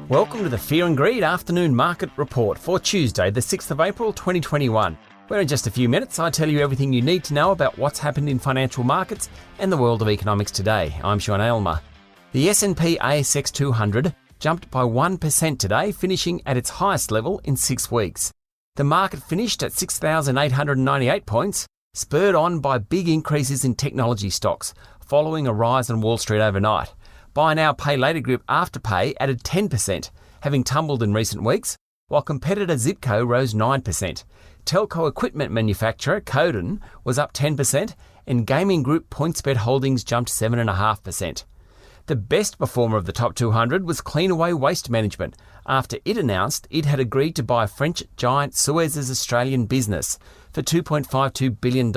Welcome to the Fear and Greed Afternoon Market Report for Tuesday, the 6th of April 2021, where in just a few minutes I tell you everything you need to know about what's happened in financial markets and the world of economics today. I'm Sean Aylmer. The S&P ASX 200 jumped by 1% today, finishing at its highest level in 6 weeks. The market finished at 6,898 points, spurred on by big increases in technology stocks, following a rise on Wall Street overnight. Buy now, pay later group Afterpay added 10%, having tumbled in recent weeks, while competitor Zipco rose 9%. Telco equipment manufacturer Codan was up 10%, and gaming group PointsBet Holdings jumped 7.5%. The best performer of the top 200 was Cleanaway Waste Management, after it announced it had agreed to buy French giant Suez's Australian business for $2.52 billion,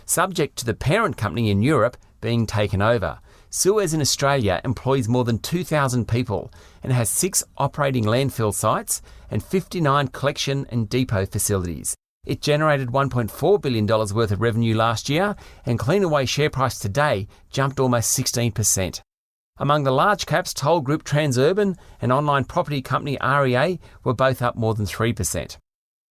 subject to the parent company in Europe being taken over. Suez in Australia employs more than 2,000 people and has 6 operating landfill sites and 59 collection and depot facilities. It generated $1.4 billion worth of revenue last year, and Cleanaway share price today jumped almost 16%. Among the large caps, toll group Transurban and online property company REA were both up more than 3%.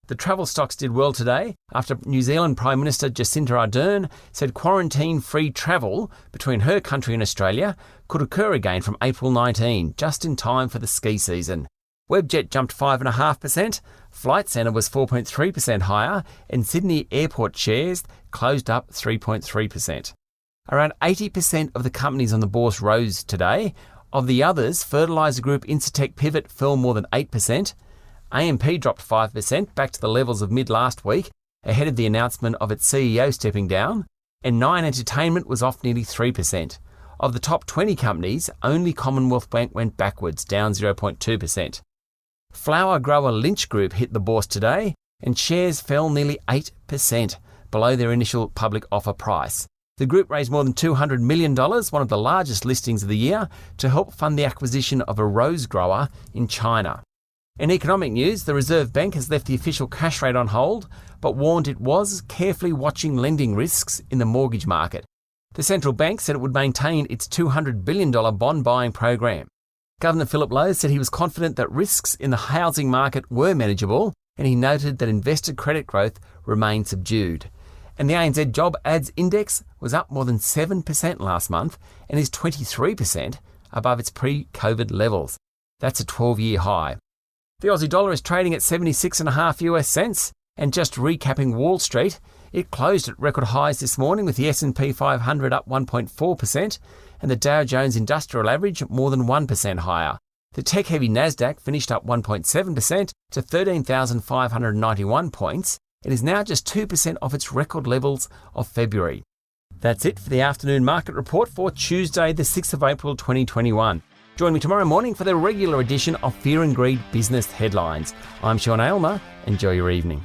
The travel stocks did well today after New Zealand Prime Minister Jacinda Ardern said quarantine-free travel between her country and Australia could occur again from April 19, just in time for the ski season. Webjet jumped 5.5%, Flight Centre was 4.3% higher, and Sydney Airport shares closed up 3.3%. Around 80% of the companies on the bourse rose today. Of the others, fertiliser group Incitec Pivot fell more than 8%. AMP dropped 5% back to the levels of mid-last week, ahead of the announcement of its CEO stepping down, and Nine Entertainment was off nearly 3%. Of the top 20 companies, only Commonwealth Bank went backwards, down 0.2%. Flour grower Lynch Group hit the bourse today, and shares fell nearly 8%, below their initial public offer price. The group raised more than $200 million, one of the largest listings of the year, to help fund the acquisition of a rose grower in China. In economic news, the Reserve Bank has left the official cash rate on hold, but warned it was carefully watching lending risks in the mortgage market. The central bank said it would maintain its $200 billion bond buying program. Governor Philip Lowe said he was confident that risks in the housing market were manageable, and he noted that investor credit growth remained subdued. And the ANZ Job Ads Index was up more than 7% last month and is 23% above its pre-COVID levels. That's a 12-year high. The Aussie dollar is trading at 76.5 US cents, and just recapping Wall Street, it closed at record highs this morning with the S&P 500 up 1.4% and the Dow Jones Industrial Average more than 1% higher. The tech-heavy Nasdaq finished up 1.7% to 13,591 points. It is now just 2% off its record levels of February. That's it for the afternoon market report for Tuesday, the 6th of April 2021. Join me tomorrow morning for the regular edition of Fear and Greed Business Headlines. I'm Sean Aylmer. Enjoy your evening.